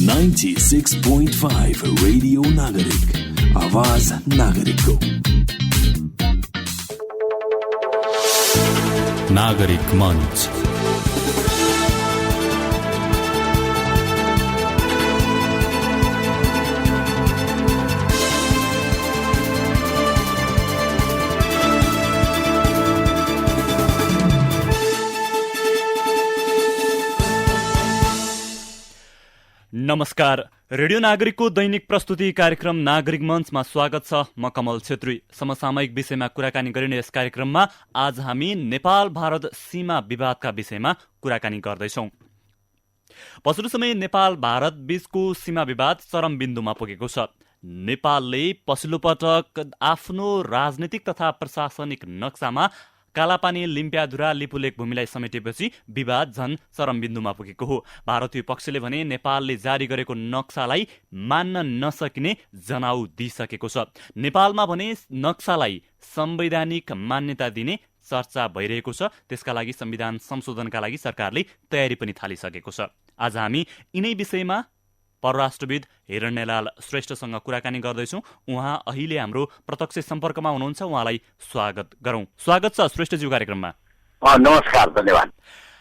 96.5 radio नागरिक आवाज नागरिकको नागरिक मञ्च। नमस्कार, रेडियो नागरिकको दैनिक प्रस्तुति कार्यक्रम नागरिक मञ्चमा स्वागत छ। म कमल छेत्री। समसामयिक विषयमा कुराकानी गरिने यस कार्यक्रममा आज हामी नेपाल भारत सीमा विवादका विषयमा कुराकानी गर्दैछौँ। पछिल्लो समय नेपाल भारत बीचको सीमा विवाद चरम बिन्दुमा पुगेको छ। नेपालले पछिल्लो पटक आफ्नो राजनीतिक तथा प्रशासनिक नक्सामा कालापानी, लिम्पियाधुरा, लिपुलेक भूमिलाई समेटेपछि विवाद झन चरम बिन्दुमा पुगेको हो। भारतीय पक्षले भने नेपालले जारी गरेको नक्सालाई मान्न नसकिने जनाउ दिइसकेको छ। नेपालमा भने नक्सालाई संवैधानिक मान्यता दिने चर्चा भइरहेको छ। त्यसका लागि संविधान संशोधनका लागि सरकारले तयारी पनि थालिसकेको छ। आज हामी यिनै विषयमा परराष्ट्रविद हिरण्यलाल श्रेष्ठसँग कुराकानी गर्दैछौँ। उहाँ अहिले हाम्रो प्रत्यक्ष सम्पर्कमा हुनुहुन्छ। उहाँलाई स्वागत गरौँ। स्वागत छ श्रेष्ठज्यू कार्यक्रममा। नमस्कार, धन्यवाद।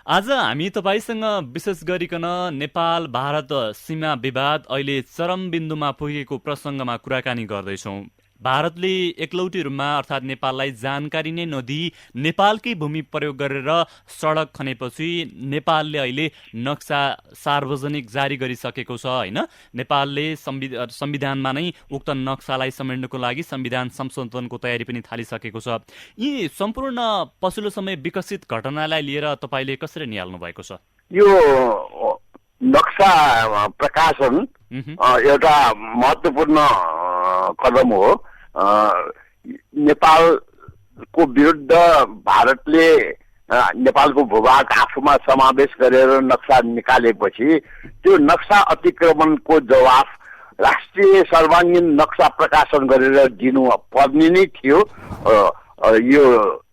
आज हामी तपाईसँग विशेष गरिकन नेपाल भारत सीमा विवाद अहिले चरम बिन्दुमा पुगेको प्रसङ्गमा कुराकानी गर्दैछौँ। भारतले एकलौटी रूपमा अर्थात् नेपाललाई जानकारी नै नदिई नेपालकै भूमि प्रयोग गरेर सडक खनेपछि नेपालले अहिले नक्सा सार्वजनिक जारी गरिसकेको छ, होइन? नेपालले संविधानमा नै उक्त नक्सालाई समेट्नको लागि संविधान संशोधनको तयारी पनि थालिसकेको छ। यी सम्पूर्ण पछिल्लो समय विकसित घटनालाई लिएर तपाईँले कसरी निहाल्नु भएको छ? यो नक्सा प्रकाशन एउटा महत्त्वपूर्ण कदम हो। नेपालको विरुद्ध भारतले नेपालको भूभाग आफूमा समावेश गरेर नक्सा निकालेपछि त्यो नक्सा अतिक्रमणको जवाफ राष्ट्रिय सर्वाङ्गीन नक्सा प्रकाशन गरेर दिनु पर्ने नै थियो। यो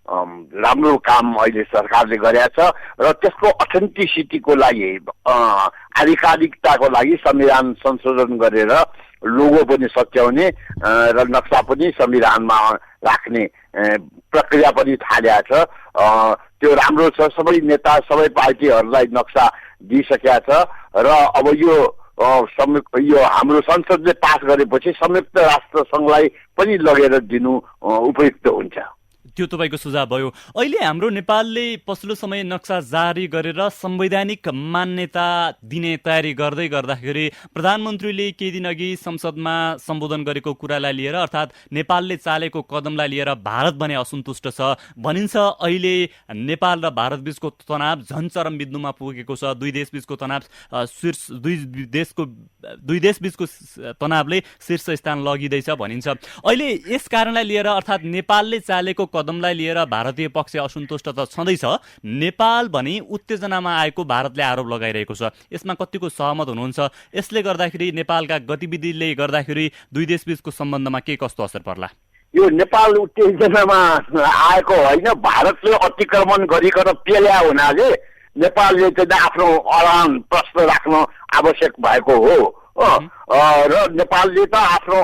राम्रो काम अहिले सरकारले गरेको छ र त्यसको अथेन्टिसिटीको लागि, आधिकारिकताको लागि संविधान संशोधन गरेर लोगो पनि सच्याउने र नक्सा पनि संविधानमा राख्ने प्रक्रिया पनि थालेको छ। त्यो राम्रो छ। सबै नेता, सबै पार्टीहरूलाई नक्सा दिइसकेका छ र अब यो हाम्रो संसदले पास गरेपछि संयुक्त राष्ट्र सङ्घलाई पनि लगेर दिनु उपयुक्त हुन्छ। त्यो तपाईँको सुझाव भयो। अहिले हाम्रो नेपालले पछिल्लो समय नक्सा जारी गरेर संवैधानिक मान्यता दिने तयारी गर्दै गर्दाखेरि प्रधानमन्त्रीले केही दिन अघि संसदमा सम्बोधन गरेको कुरालाई लिएर अर्थात् नेपालले चालेको कदमलाई लिएर भारत भने असन्तुष्ट छ भनिन्छ। अहिले नेपाल र भारत बीचको तनाव झन् चरम बिन्दुमा पुगेको छ। दुई देश बीचको तनाव दुई देश बीचको तनावले शीर्ष स्थान लगिँदैछ भनिन्छ। अहिले यस कारणलाई लिएर अर्थात् नेपालले चालेको कदमलाई लिएर भारतीय पक्ष असन्तुष्ट त छँदैछ। नेपाल भने उत्तेजनामा आएको भारतले आरोप लगाइरहेको छ। यसमा कतिको सहमत हुनुहुन्छ? यसले गर्दाखेरि नेपालका गतिविधिले गर्दाखेरि दुई देशबीचको सम्बन्धमा के कस्तो असर पर्ला? यो नेपाल उत्तेजनामा आएको होइन, भारतले अतिक्रमण गरिकन पेल्या हुनाले नेपालले चाहिँ आफ्नो अडान प्रश्न राख्न आवश्यक भएको हो र नेपालले त आफ्नो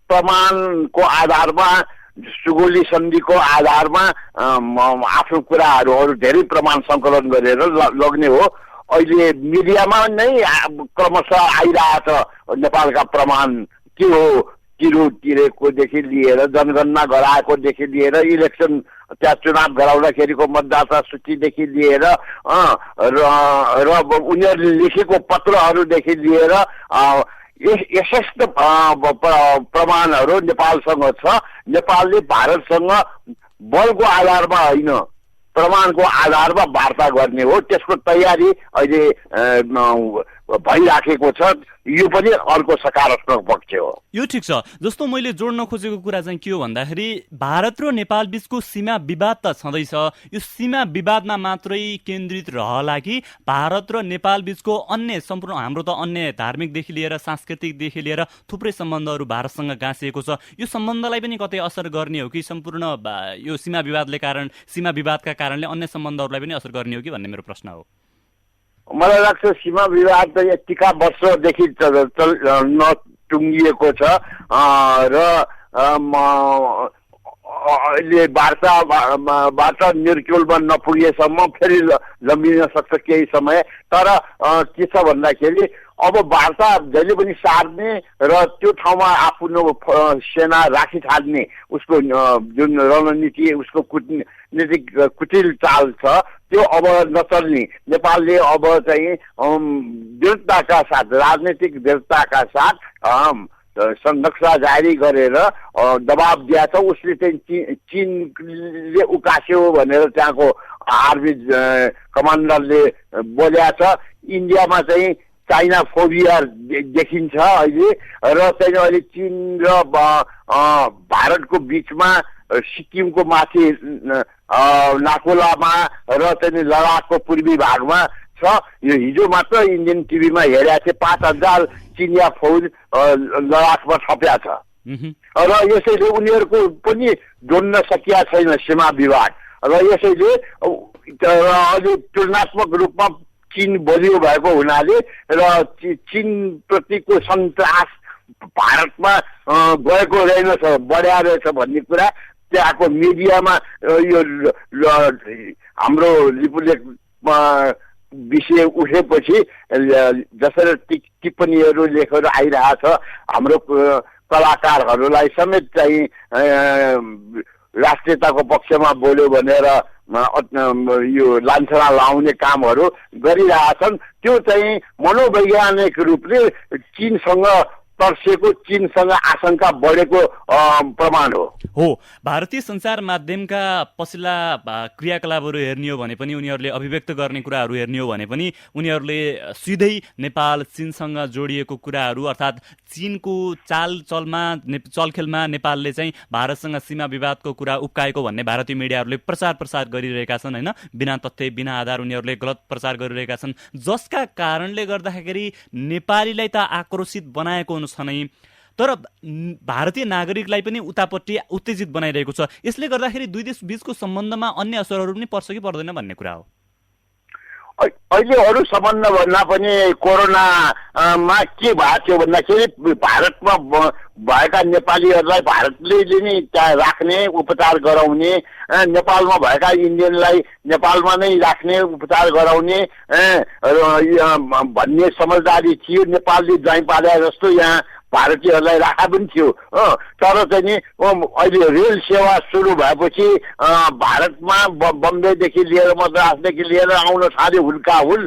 प्रमाणको आधारमा, सुगोली सन्धिको आधारमा आफ्नो कुराहरू धेरै प्रमाण सङ्कलन गरेर लग्ने हो। अहिले मिडियामा नै क्रमशः आइरहेछ नेपालका प्रमाण के हो, तिरो तिरेकोदेखि लिएर जनगणना गराएकोदेखि लिएर इलेक्सन त्यहाँ चुनाव गराउँदाखेरिको मतदाता सूचीदेखि लिएर र उनीहरूले लेखेको पत्रहरूदेखि लिएर यथेष्ट प्रमाणहरू नेपालसँग छ। नेपालले भारतसँग बलको आधारमा होइन, प्रमाणको आधारमा वार्ता गर्ने हो। त्यसको तयारी अहिले भइराखेको छ। यो पनि अर्को सकारात्मक पक्ष हो। यो ठिक छ। जस्तो मैले जोड्न खोजेको कुरा चाहिँ के हो भन्दाखेरि भारत र नेपाल बीचको सीमा विवाद त छँदैछ। यो सीमा विवादमा मात्रै केन्द्रित रहला कि भारत र नेपाल बीचको अन्य सम्पूर्ण हाम्रो त अन्य धार्मिकदेखि लिएर सांस्कृतिकदेखि लिएर थुप्रै सम्बन्धहरू भारतसँग गाँसिएको छ। यो सम्बन्धलाई पनि कतै असर गर्ने हो कि सम्पूर्ण यो सीमा विवादका कारणले अन्य सम्बन्धहरूलाई पनि असर गर्ने हो कि भन्ने मेरो प्रश्न हो। मलाई लाग्छ सीमा विवाद त यतिका वर्षदेखि नटुङ्गिएको छ र अहिले वार्ताबाट निर्क्युलमा नपुगेसम्म फेरि लम्बिन सक्छ केही समय। तर के छ भन्दाखेरि अब वार्ता जहिले पनि सार्ने र त्यो ठाउँमा आफ्नो सेना राखिथाल्ने उसको जुन रणनीति उसको कूटनीतिक कुटिल चाल छ त्यो अब नचल्ने। नेपालले अब चाहिँ दृढताका साथ राजनीतिक दृढताका साथ नक्सा जारी गरेर दबाब दिया छ। उसले चाहिँ चीनले उकास्यो भनेर त्यहाँको आर्मी कमान्डरले बोल्या छ। इन्डियामा चाहिँ चाइना फोबिया देखिन्छ अहिले र चाहिँ अहिले चीन र भारतको बिचमा सिक्किमको माथि नाकोलामा र चाहिँ लडाकको पूर्वी भागमा छ। यो हिजो मात्र इन्डियन टिभीमा हेरेको थिएँ 5,000 चिनिया फौज लडाकमा थप्या छ र यसैले उनीहरूको पनि जोड्न सकिया छैन सीमा विवाद र यसैले अलि तुलनात्मक रूपमा चीन बलियो भएको हुनाले र चीन प्रतिको सन्तास भारतमा गएको रहेनछ बढ्या रहेछ भन्ने कुरा त्यहाँको मिडियामा यो हाम्रो लिपुलेखमा विषय उठेपछि जसरी टिप्पणीहरू लेखेर आइरहेछ हाम्रो कलाकारहरूलाई समेत चाहिँ राष्ट्रियताको पक्षमा बोल्यो भनेर यो लान्छना लाउने कामहरू गरिरहेछन्। त्यो चाहिँ मनोवैज्ञानिक रूपले चीनसँग तर्सेको चीनसँग आशंका बढेको प्रमाण हो। भारतीय सञ्चार माध्यमका पछिल्ला क्रियाकलापहरू हेर्ने हो भने पनि उनीहरूले अभिव्यक्त गर्ने कुराहरू हेर्ने हो भने पनि उनीहरूले सिधै नेपाल चीनसँग जोडिएको कुराहरू अर्थात् चीनको चलखेलमा नेपालले चाहिँ भारतसँग सीमा विवादको कुरा उब्काएको भन्ने भारतीय मिडियाहरूले प्रचार गरिरहेका छन् होइन। बिना तथ्य बिना आधार उनीहरूले गलत प्रचार गरिरहेका छन् जसका कारणले गर्दाखेरि नेपालीलाई त आक्रोशित बनाएको छ नै तर भारतीय नागरिकलाई पनि उतापट्टि उत्तेजित बनाइरहेको छ। यसले गर्दाखेरि दुई देश बीचको सम्बन्धमा अन्य असरहरू पनि पर्छ कि पर्दैन भन्ने कुरा हो। अहिले अरू सम्बन्ध भन्दा पनि कोरोनामा के भएको थियो भन्दाखेरि भारतमा भएका नेपालीहरूलाई भारतले नै त्यहाँ राख्ने उपचार गराउने नेपालमा भएका इन्डियनलाई नेपालमा नै राख्ने उपचार गराउने भन्ने समझदारी थियो। नेपालले ज्वाइँ पाले जस्तो यहाँ भारतीयहरूलाई राखा पनि थियो तर चाहिँ नि अहिले रेल सेवा सुरु भएपछि भारतमा बम्बेदेखि लिएर मद्रासदेखि लिएर आउन थाल्यो हुल्काहुल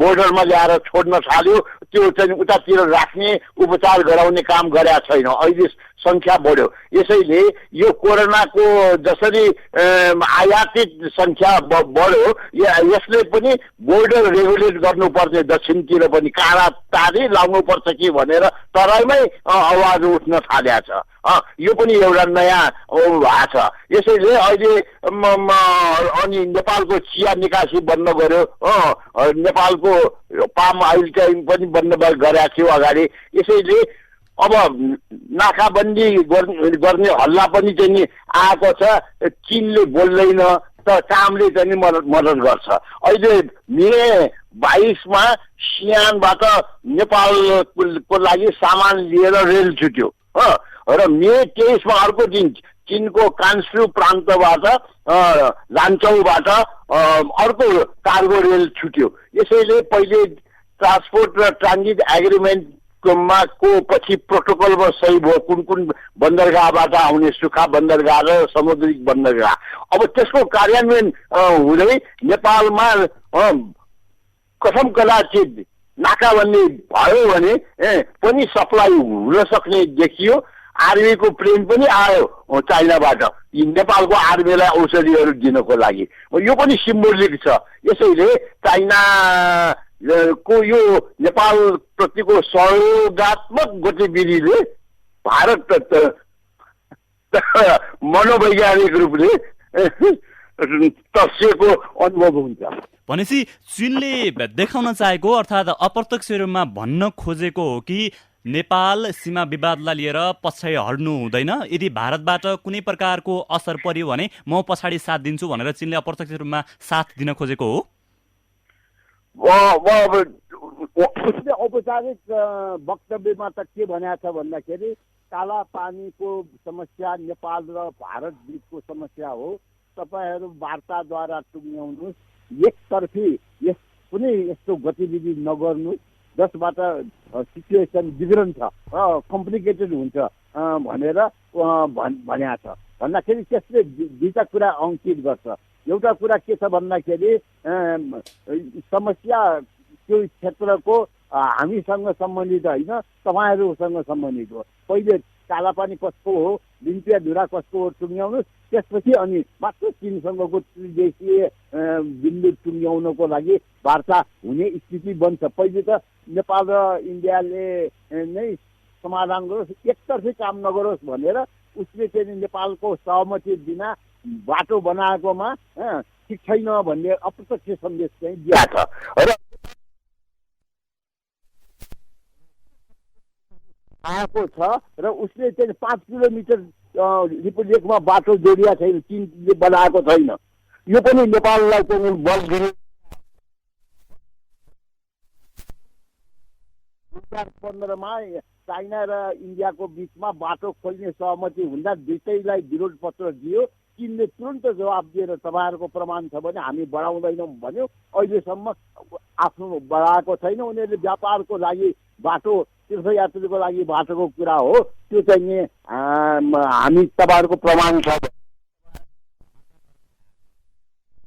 बोर्डरमा ल्याएर छोड्न थाल्यो। त्यो चाहिँ उतातिर राख्ने उपचार गराउने काम गरेका छैन। अहिले सङ्ख्या बढ्यो। यसैले यो कोरोनाको जसरी आयातित सङ्ख्या बढ्यो यसले पनि बोर्डर रेगुलेट गर्नुपर्ने दक्षिणतिर पनि काँडातारी लाउनुपर्छ कि भनेर तराईमै आवाज उठ्न थालेको छ। यो पनि एउटा नयाँ भएको छ। यसैले अहिले अनि नेपालको चिया निकासी बन्द गर्यो नेपालको पाम आइल चाहिँ पनि बन्द गरेको थियो अगाडि। यसैले अब नाकाबन्दी गर्ने हल्ला पनि चाहिँ आएको छ। चीनले बोल्दैन त कामले चाहिँ मद्दत गर्छ। अहिले मे 22मा सियानबाट नेपालको लागि सामान लिएर रेल छुट्यो र मे 23मा अर्को दिन चीनको कान्सु प्रान्तबाट लान्चौबाट अर्को कार्गो रेल छुट्यो। यसैले पहिले ट्रान्सपोर्ट र ट्रान्जिट एग्रिमेन्ट को पछि प्रोटोकलमा सही भयो कुन बन्दरगाहबाट आउने सुक्खा बन्दरगाह र समुद्री बन्दरगाह। अब त्यसको कार्यान्वयन हुँदै नेपालमा कसम कदाचित नाकाबन्दी भयो भने पनि सप्लाई हुन सक्ने देखियो। आर्मीको प्लेन पनि आयो चाइनाबाट नेपालको आर्मीलाई औषधिहरू दिनको लागि। यो पनि सिम्बोलिक छ। यसैले चाइना को यो नेपाल प्रतिको सहयोगात्मक गतिविधिले भारत मनोवैज्ञानिक रूपले तर्सिएको अनुभव हुन्छ। भनेपछि चीनले देखाउन चाहेको अर्थात् अप्रत्यक्ष रूपमा भन्न खोजेको हो कि नेपाल सीमा विवादलाई लिएर पछाडि हट्नु हुँदैन। यदि भारतबाट कुनै प्रकारको असर पर्यो भने म पछाडि साथ दिन्छु भनेर चीनले अप्रत्यक्ष रूपमा साथ दिन खोजेको हो। उसले औपचारिक वक्तव्यमा त के भनेको छ भन्दाखेरि काला पानीको समस्या नेपाल र भारत बीचको समस्या हो, तपाईहरू वार्ताद्वारा टुङ्ग्याउनुहोस्, एकतर्फी कुनै यस्तो गतिविधि नगर्नुहोस् जसबाट सिचुएसन बिग्रन्छ, कम्प्लिकेटेड हुन्छ भनेर भनेको छ। भन्दाखेरि त्यसले दुईटा कुरा अङ्कित गर्छ। एउटा कुरा के छ भन्दाखेरि समस्या त्यो क्षेत्रको हामीसँग सम्बन्धित होइन, तपाईँहरूसँग सम्बन्धित हो। पहिले कालापानी कसको हो, लिम्पिया धुरा कसको हो टुङ्ग्याउनुहोस्, त्यसपछि अनि मात्र चीनसँगको त्रिदेशीय बिन्दु टुङ्ग्याउनको लागि वार्ता हुने स्थिति बन्छ। पहिले त नेपाल र इन्डियाले नै समाधान गरोस्, एकतर्फी काम नगरोस् भनेर उसले चाहिँ नेपालको सहमति बिना बाटो बनाएकोमा ठिक छैन भन्ने अप्रत्यक्ष सन्देश चाहिँ दिएको छ। र आएको छ र उसले चाहिँ 5 किलोमिटर रिपब्लिकमा बाटो जोडिया छैन, चीनले बनाएको छैन। यो पनि नेपाललाई चाहिँ बल दिने 2015 चाइना र इन्डियाको बिचमा बाटो खोल्ने सहमति हुँदा दुईटैलाई विरोध पत्र दियो। चीनले तुरन्त जवाब दिएर तपाईँहरूको प्रमाण छ भने हामी बढाउँदैनौँ भन्यो। अहिलेसम्म आफ्नो बढाएको छैन। उनीहरूले व्यापारको लागि बाटो, तीर्थयात्रीको लागि बाटोको कुरा हो, त्यो चाहिँ हामी तपाईँहरूको प्रमाण छ।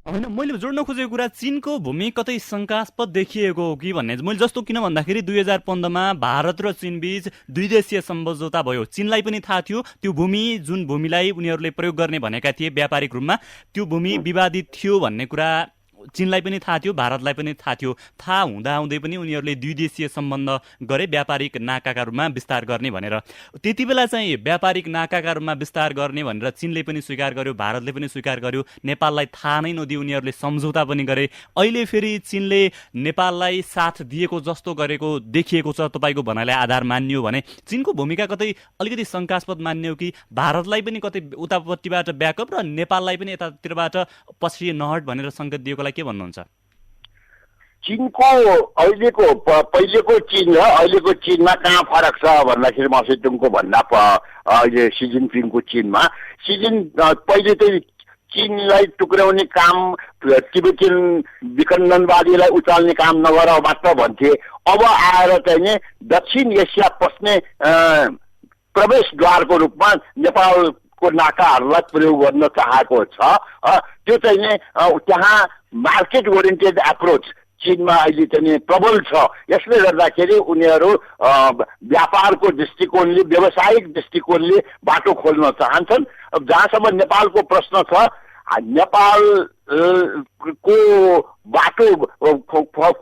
होइन, मैले जोड्न खोजेको कुरा चीनको भूमि कतै शङ्कास्पद देखिएको हो कि भन्ने। मैले जस्तो किन भन्दाखेरि 2015 भारत र चीन बीच द्विदेशीय सम्झौता भयो। चीनलाई पनि थाहा थियो त्यो भूमि, जुन भूमिलाई उनीहरूले प्रयोग गर्ने भनेका थिए व्यापारिक रूपमा, त्यो भूमि विवादित थियो भन्ने कुरा चीनलाई पनि थाहा थियो, भारतलाई पनि थाहा थियो। थाहा हुँदाहुँदै पनि उनीहरूले द्विदेशीय सम्बन्ध गरे व्यापारिक नाकाका रूपमा विस्तार गर्ने भनेर। त्यति बेला चाहिँ व्यापारिक नाकाका रूपमा विस्तार गर्ने भनेर चीनले पनि स्वीकार गर्यो, भारतले पनि स्वीकार गर्यो, नेपाललाई थाहा नै नदिई उनीहरूले सम्झौता पनि गरे। अहिले फेरि चीनले नेपाललाई साथ दिएको जस्तो गरेको देखिएको छ। तपाईँको भनाइलाई आधार मानियो भने चीनको भूमिका कतै अलिकति शङ्कास्पद मान्ने हो कि भारतलाई पनि कतै उतापट्टिबाट ब्याकअप र नेपाललाई पनि यतातिरबाट पछि नहट भनेर सङ्केत दिएकोलाई के भन्नुहुन्छ? चीनको अहिलेको पहिलेको चीन र अहिलेको चीनमा कहाँ फरक छ भन्दाखेरि मासेतुङको भन्दा अहिले सी जिनपिङको चीनमा पहिले चाहिँ चीनलाई टुक्राउने काम, तिब्बतीन विखण्डनवादीलाई उचाल्ने काम नगर मात्र भन्थे। अब आएर चाहिँ दक्षिण एसिया पस्ने प्रवेशद्वारको रूपमा नेपालको नाकाहरूलाई प्रयोग गर्न चाहेको छ। त्यो चाहिँ त्यहाँ मार्केट ओरिएन्टेड एप्रोच चीनमा अहिले चाहिँ प्रबल छ। यसले गर्दाखेरि उनीहरू व्यापारको दृष्टिकोणले, व्यावसायिक दृष्टिकोणले बाटो खोल्न चाहन्छन्। जहाँसम्म नेपालको प्रश्न छ, नेपालको बाटो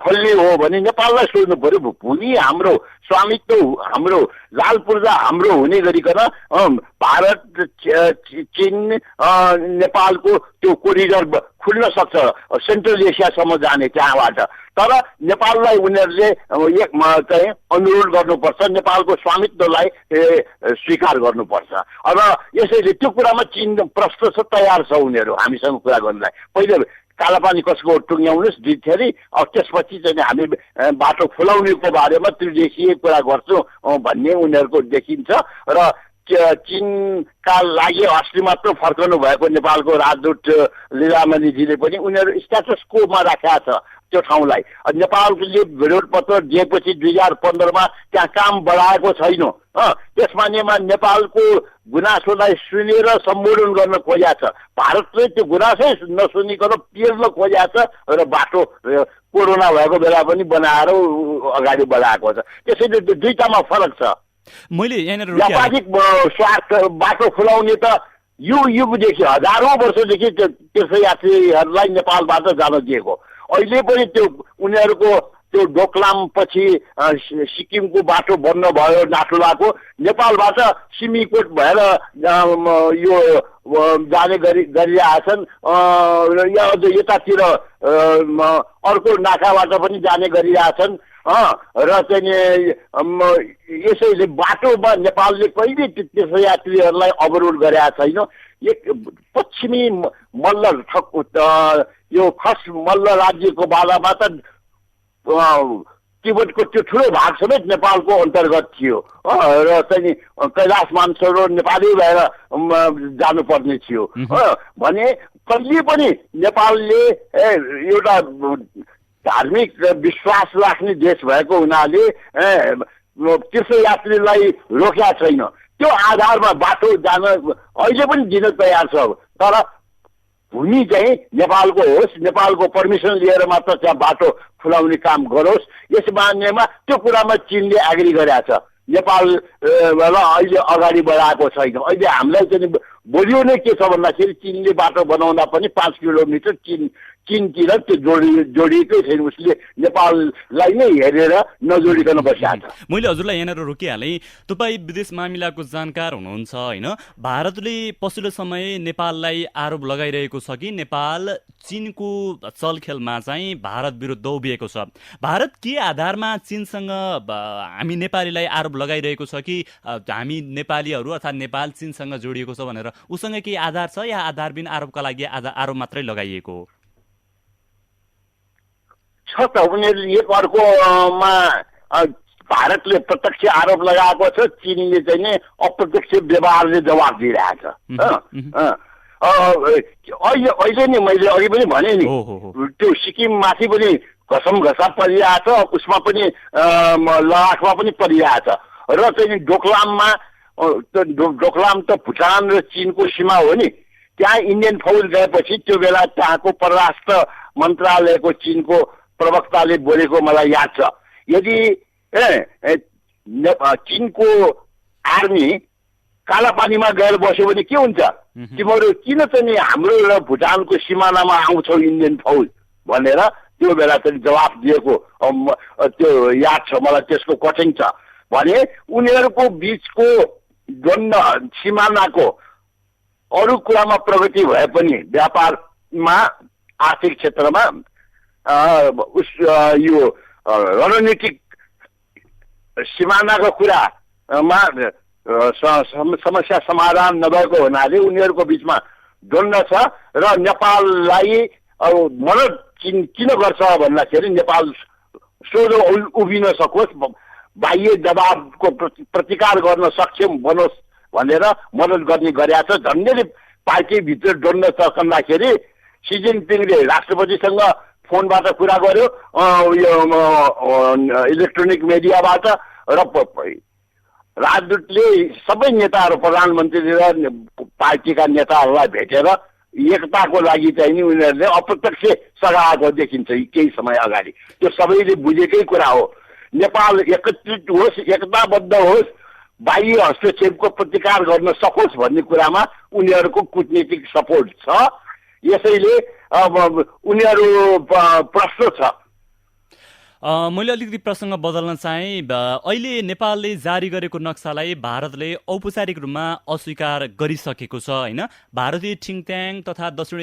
खोल्ने हो भने नेपाललाई सोध्नु पर्यो, भूमि हाम्रो, स्वामित्व हाम्रो, लाल पूर्जा हाम्रो हुने गरिकन भारत चीन नेपालको त्यो कोरिडोर खुल्न सक्छ सेन्ट्रल एसियासम्म जाने त्यहाँबाट। तर नेपाललाई उनीहरूले चाहिँ अनुरोध गर्नुपर्छ, नेपालको स्वामित्वलाई स्वीकार गर्नुपर्छ। र यसैले त्यो कुरामा चीन प्रश्न छ, तयार छ उनीहरू हामीसँग कुरा गर्नलाई। पहिले कालापानी कसको टुङ्ग्याउनुहोस् दिथेरी, त्यसपछि चाहिँ हामी बाटो खुलाउनेको बारेमा त्रिदेशीय कुरा गर्छौँ भन्ने उनीहरूको देखिन्छ। र चीनका लागि अस्ति मात्र फर्कनु भएको नेपालको राजदूत लीलामणिजीले पनि उनीहरू स्ट्याटस कोमा राखेका छ त्यो ठाउँलाई। नेपालले विरोध पत्र दिएपछि 2015 त्यहाँ काम बढाएको छैन। त्यसमा नेपालको गुनासोलाई सुनेर सम्बोधन गर्न खोजेको छ। भारतले त्यो गुनासै नसुनिकन पिर्न खोजेको छ र बाटो कोरोना भएको बेला पनि बनाएर अगाडि बढाएको छ। त्यसैले दुईटामा फरक छ। मैले यहाँनिर व्यापारिक स्वार्थ बाटो खुलाउने त युगदेखि, हजारौँ वर्षदेखि तीर्थयात्रीहरूलाई नेपालबाट जान दिएको। अहिले पनि त्यो उनीहरूको त्यो डोक्लाम पछि सिक्किमको बाटो बन्द भयो नाथुलाको, नेपालबाट सिमीकोट भएर यो जाने गरिरहेछन्। यतातिर अर्को नाकाबाट पनि जाने गरिरहेछन्। र चाहिँ यसैले बाटोमा नेपालले कहिले तीर्थयात्रीहरूलाई अवरोध गरेका छैन। पश्चिमी मल्ल यो खस मल्ल राज्यको बालामा त तिब्बतको त्यो ठुलो भाग समेत नेपालको अन्तर्गत थियो र चाहिँ कैलाश मानसरोवर नेपाली भएर जानुपर्ने थियो भने कहिले पनि नेपालले एउटा धार्मिक विश्वास राख्ने देश भएको हुनाले तीर्थयात्रीलाई रोकेका छैन। त्यो आधारमा बाटो जान अहिले पनि दिन तयार छ, तर भूमि चाहिँ नेपालको होस्, नेपालको पर्मिसन लिएर मात्र त्यहाँ बाटो खुलाउने काम गरोस्, यस मान्यमा त्यो कुरामा चीनले एग्री गरेको छ। नेपाललाई अहिले अगाडि बढाएको छैन। अहिले हामीलाई चाहिँ बोलियो नै के छ भन्दाखेरि चीनले बाटो बनाउँदा पनि 5 किलोमिटर चीनतिर त्यो जोडिएकै छैन, उसले नेपाललाई नै हेरेर नजोडिकन बसिरहेको छ। मैले हजुरलाई यहाँनिर रोकिहालेँ, तपाईँ विदेश मामिलाको जानकार हुनुहुन्छ होइन? भारतले पछिल्लो समय नेपाललाई आरोप लगाइरहेको छ कि नेपाल चीनको चलखेलमा चाहिँ भारत विरुद्ध उभिएको छ। भारत के आधारमा चीनसँग हामी नेपालीलाई आरोप लगाइरहेको छ कि हामी नेपालीहरू अर्थात् नेपाल चीनसँग जोडिएको छ भनेर? उसँग केही आधार छ या आधारबिन आरोपका लागि आरोप मात्रै लगाइएको हो? छ त, उनीहरूले एक अर्कोमा भारतले प्रत्यक्ष आरोप लगाएको छ, चीनले चाहिँ नि अप्रत्यक्ष व्यवहारले जवाब दिइरहेछ। अहिले नि मैले अघि पनि भने नि त्यो सिक्किम माथि पनि घसम घसा परिरहेछ, उसमा पनि लडाखमा पनि परिरहेछ र चाहिँ डोकलाममा डोकलाम त भुटान र चीनको सीमा हो नि, त्यहाँ इन्डियन फौज गएपछि त्यो बेला त्यहाँको परराष्ट्र मन्त्रालयको चीनको प्रवक्ताले बोलेको मलाई याद छ, यदि चीनको आर्मी कालापानीमा गएर बस्यो भने के हुन्छ, तिमीहरू किन चाहिँ हाम्रो र भुटानको सिमानामा आउँछौ इन्डियन फौज भनेर त्यो बेला चाहिँ जवाब दिएको त्यो याद छ मलाई, त्यसको कठिन छ भने उनीहरूको बिचको द्वन्द्व सिमानाको अरू कुरामा प्रगति भए पनि व्यापारमा आर्थिक क्षेत्रमा यो रणनीतिक सिमानाको कुरामा समस्या समाधान नभएको हुनाले उनीहरूको बिचमा द्वन्द्व छ र नेपाललाई मद्दत किन गर्छ भन्दाखेरि नेपाल सोझो उभिन सकोस्, बाह्य दबावको प्रतिकार गर्न सक्षम बनोस् भनेर मद्दत गर्ने गरेका छ। झन्डैले पार्टीभित्र द्वन्द्व चर्कँदाखेरि सी जिनपिङले राष्ट्रपतिसँग फोनबाट कुरा गर्यो, यो इलेक्ट्रोनिक मिडियाबाट, र राजदूतले सबै नेताहरू प्रधानमन्त्री र पार्टीका नेताहरूलाई भेटेर एकताको लागि चाहिँ नि उनीहरूले अप्रत्यक्ष सघाएको देखिन्छ केही समय अगाडि। त्यो सबैले बुझेकै कुरा हो, नेपाल एकत्रित होस्, एकताबद्ध होस्, बाह्य हस्तक्षेपको प्रतिकार गर्न सकोस् भन्ने कुरामा उनीहरूको कूटनीतिक सपोर्ट छ। यसैले उनीहरू प्रश्न छ। मैले अलिकति प्रसङ्ग बदल्न चाहेँ। अहिले नेपालले जारी गरेको नक्सालाई भारतले औपचारिक रूपमा अस्वीकार गरिसकेको छ होइन? भारतीय थिङ्क ट्याङ्क तथा दक्षिण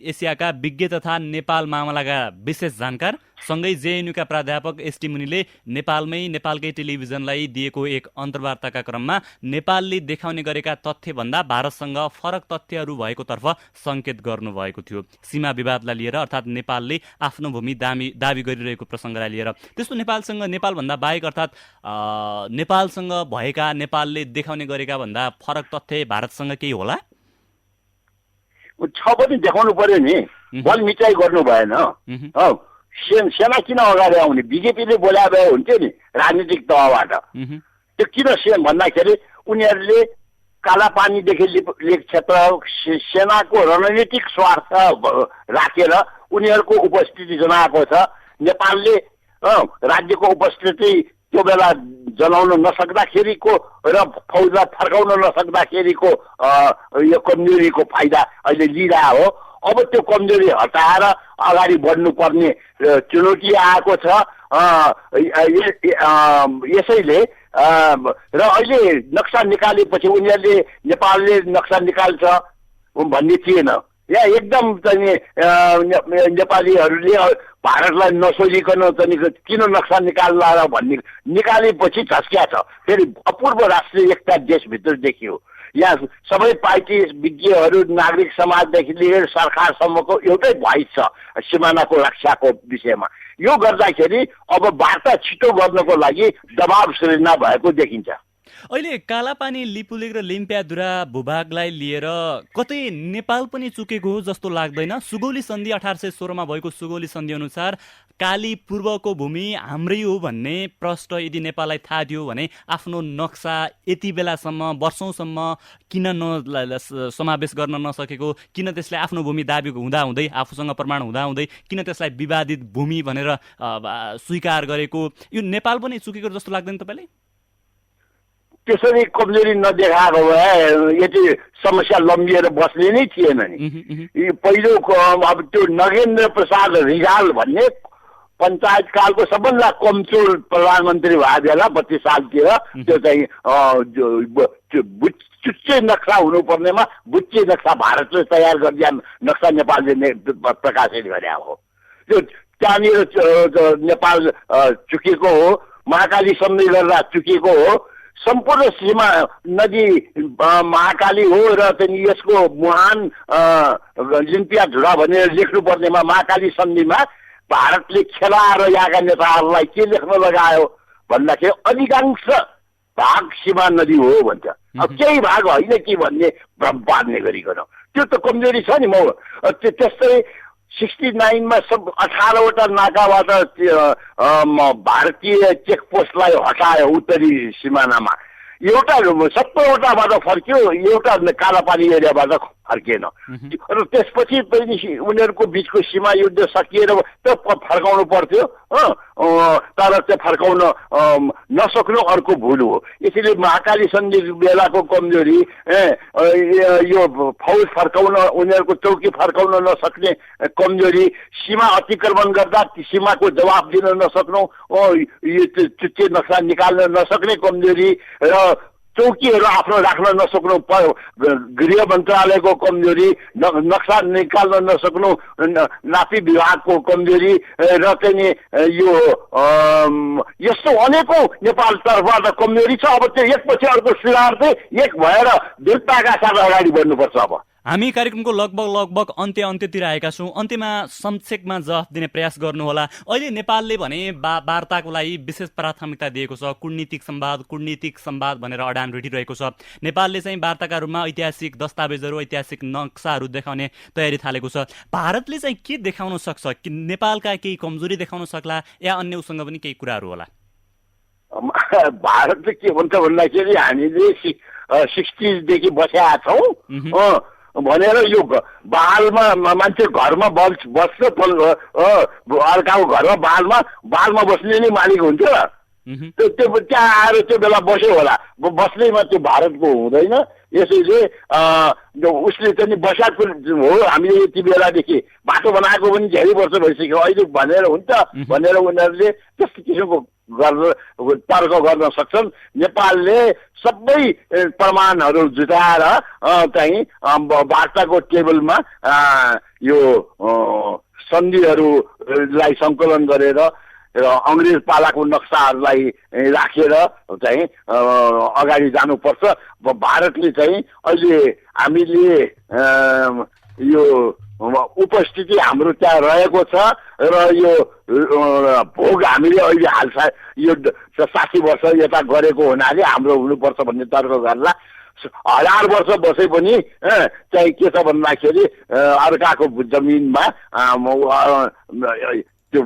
एसियाका विज्ञ तथा नेपाल मामलाका विशेष जानकार सँगै जेएनयूका प्राध्यापक एसटी मुनिले नेपालकै टेलिभिजनलाई दिएको एक अन्तर्वार्ताका क्रममा नेपालले देखाउने गरेका तथ्यभन्दा भारतसँग फरक तथ्यहरू भएको तर्फ सङ्केत गर्नुभएको थियो, सीमा विवादलाई लिएर, अर्थात् नेपालले आफ्नो भूमि दावी गरिरहेको प्रसङ्गलाई लिएर। त्यस्तो नेपालभन्दा बाहेक अर्थात् नेपालसँग भएका, नेपालले देखाउने गरेका भन्दा फरक तथ्य भारतसँग केही होला? छ पनि देखाउनु पर्यो नि, बल मिचाइ गर्नु भएन। सेना किन अगाडि आउने? बिजेपीले बोला भए हुन्थ्यो नि राजनीतिक तहबाट। त्यो किन भन्दाखेरि उनीहरूले कालापानीदेखि लेक क्षेत्र सेनाको रणनीतिक स्वार्थ राखेर उनीहरूको उपस्थिति जनाएको छ। नेपालले राज्यको उपस्थिति त्यो बेला जनाउन नसक्दाखेरिको र फौजलाई फर्काउन नसक्दाखेरिको यो कमजोरीको फाइदा अहिले लिइरहेको हो। अब त्यो कमजोरी हटाएर अगाडि बढ्नुपर्ने चुनौती आएको छ। यसैले र अहिले नक्सा निकालेपछि उनीहरूले नेपालले नक्सा निकाल्छ भन्ने थिएन। यहाँ एकदम चाहिँ नेपालीहरूले भारतलाई नसोधिकन चाहिँ किन नक्सा निकाल्ला र भन्ने निकालेपछि झस्किया छ। फेरि अपूर्व राष्ट्रिय एकता देशभित्र देखियो। यहाँ सबै पार्टी विज्ञहरू नागरिक समाजदेखि लिएर सरकारसम्मको एउटै भोइस छ सिमानाको रक्षाको विषयमा। यो गर्दाखेरि अब वार्ता छिटो गर्नको लागि दबाव सृजना भएको देखिन्छ। अहिले कालापानी, लिपुलेक र लिम्पियाधुरा भूभागलाई लिएर कतै नेपाल पनि चुकेको हो जस्तो लाग्दैन। सुगौली सन्धि 1816 मा भएको सुगौली सन्धि अनुसार काली पूर्वको भूमि हाम्रै हो भन्ने प्रश्न यदि नेपाललाई थाहा थियो भने आफ्नो नक्सा यति बेलासम्म वर्षौंसम्म किन समावेश गर्न नसकेको, किन त्यसलाई आफ्नो भूमि दाबी हुँदाहुँदै आफूसँग प्रमाण हुँदाहुँदै किन त्यसलाई विवादित भूमि भनेर स्वीकार गरेको, यो नेपाल पनि चुकेको जस्तो लाग्दैन तपाईँलाई? त्यसरी कमजोरी नदेखाएको भए यति समस्या लम्बिएर बस्ने नै थिएन नि। पहिलो अब त्यो नगेन्द्र प्रसाद रिजाल भन्ने पञ्चायत कालको सबभन्दा कमजोर प्रधानमन्त्री भए बेला 32 सालतिर त्यो चाहिँ चुच्चे नक्सा हुनुपर्नेमा बुच्चे नक्सा भारतले तयार गरिदिया नक्सा नेपालले प्रकाशित गरे हो। त्यो त्यहाँनिर नेपाल चुकेको हो, महाकाली सन्धि गर्दा चुकेको हो। सम्पूर्ण सीमा नदी महाकाली हो र चाहिँ यसको मुहान लिम्पियाधुरा भनेर लेख्नुपर्नेमा महाकाली सन्धिमा भारतले खेलाएर यहाँका नेताहरूलाई के लेख्न लगायो भन्दाखेरि अधिकांश भाग सीमा नदी हो भन्छ। अब केही भाग होइन कि भन्ने भ्रम पार्ने गरिकन त्यो त कमजोरी छ नि। म त्यस्तै 69 मा सब 18वटा नाकाबाट भारतीय चेकपोस्टलाई हटायो उत्तरी सिमानामा। एउटा 70वटाबाट फर्क्यो, एउटा कालापानी एरियाबाट फर्किएन। र त्यसपछि पनि उनीहरूको बिचको सीमा युद्ध सकिएर त्यो फर्काउनु पर्थ्यो, तर त्यो फर्काउन नसक्नु अर्को भुल हो। यसैले महाकाली सन्धि बेलाको कमजोरी यो फौज फर्काउन, उनीहरूको चौकी फर्काउन नसक्ने कमजोरी, सीमा अतिक्रमण गर्दा सीमाको जवाब दिन नसक्नु, यो चुच्चे नक्सा निकाल्न नसक्ने कमजोरी र चौकीहरू आफ्नो राख्न नसक्नु, गृह मन्त्रालयको कमजोरी, नक्सा निकाल्न नसक्नु नापी विभागको कमजोरी र चाहिँ यो यस्तो अनेकौं नेपाल तर्फबाट कमजोरी छ। अब त्यो एकपछि अर्को सुधार्दै एक भएर दृढताका साथ अगाडि बढ्नुपर्छ। अब हामी कार्यक्रमको लगभग अन्त्यतिर आएका छौँ। अन्त्यमा संक्षेपमा जवाफ दिने प्रयास गर्नुहोला। अहिले नेपालले भने वार्ताको लागि विशेष प्राथमिकता दिएको छ, कूटनीतिक संवाद भनेर अडान रेडिरहेको छ। नेपालले चाहिँ वार्ताका रूपमा ऐतिहासिक दस्तावेजहरू, ऐतिहासिक नक्साहरू देखाउने तयारी थालेको छ। भारतले चाहिँ के देखाउन सक्छ? कि नेपालका केही कमजोरी देखाउन सक्ला या अन्य उसँग पनि केही कुराहरू होला? भारतले के भन्छ भन्दाखेरि हामीले 60 देखि बसेका छौँ भनेर यो बालमा मान्छे घरमा बस्छ, अर्काको घरमा बालमा बस्ने नै मालिक हुन्छ। त्यो त्यहाँ आएर त्यो बेला बस्यो होला, बस्नेमा त्यो भारतको हुँदैन। यसैले उसले चाहिँ बसाको हो। हामीले यति बेलादेखि बाटो बनाएको पनि धेरै वर्ष भइसक्यो, अहिले भनेर हुन्छ भनेर उनीहरूले त्यस्तो किसिमको तर्क गर्न सक्छन्। नेपालले सबै प्रमाणहरू जुटाएर चाहिँ वार्ताको टेबलमा यो सन्धिहरूलाई सङ्कलन गरेर र अङ्ग्रेज पालाको नक्साहरूलाई राखेर चाहिँ अगाडि जानुपर्छ। भारतले चाहिँ अहिले हामीले यो उपस्थिति हाम्रो त्यहाँ रहेको छ र यो भोग हामीले अहिले हालसा यो 60 वर्ष यता गरेको हुनाले हाम्रो हुनुपर्छ भन्ने तर्क गर्ला। 1000 वर्ष बसे पनि चाहिँ के छ भन्दाखेरि अर्काको जमिनमा त्यो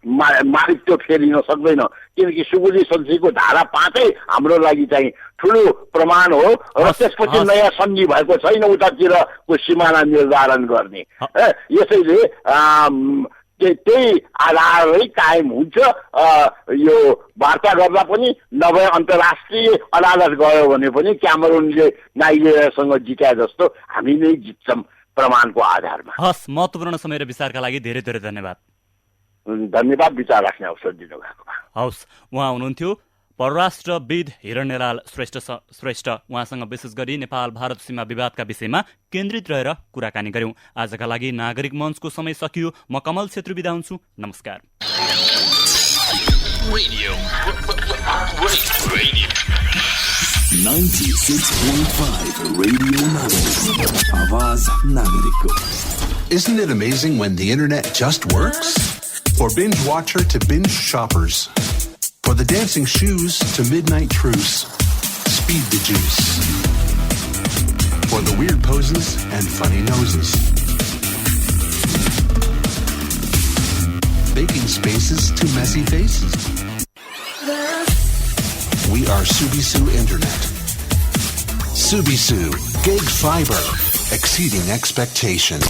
मालिक त्यो फेरिन सक्दैन, किनकि सुगौली सन्धिको धारा 5 हाम्रो लागि चाहिँ ठुलो प्रमाण हो। र त्यसपछि नयाँ सन्धि भएको छैन उतातिरको सिमाना निर्धारण गर्ने। यसैले त्यही आधारै कायम हुन्छ। यो वार्ता गर्दा पनि नभए अन्तर्राष्ट्रिय अदालत गयो भने पनि क्यामेरुनले नाइजेरियासँग जित्या जस्तो हामी नै जित्छौँ प्रमाणको आधारमा। हस्, महत्त्वपूर्ण समय र विचारका लागि धेरै धेरै धन्यवाद। धन्यवाद विचार राख्ने अवसर दिनुभएकोमा। हवस्, उहाँ हुनुहुन्थ्यो परराष्ट्रविद हिरण्यलाल श्रेष्ठ। उहाँसँग विशेष गरी नेपाल भारत सीमा विवादका विषयमा केन्द्रित रहेर कुराकानी गर्यौं। आजका लागि नागरिक मञ्चको समय सकियो। म कमल छेत्री बिदा हुन्छु। नमस्कार। 96.5 Radio Nagarik. आवाज नागरिकको. Isn't it amazing when the internet just works? For binge watcher to binge shoppers. For the dancing shoes to midnight truce. Speed the juice. For the weird poses and funny noses. Baking spaces to messy faces. We are Subisu Internet. Subisu, gig fiber, exceeding expectation.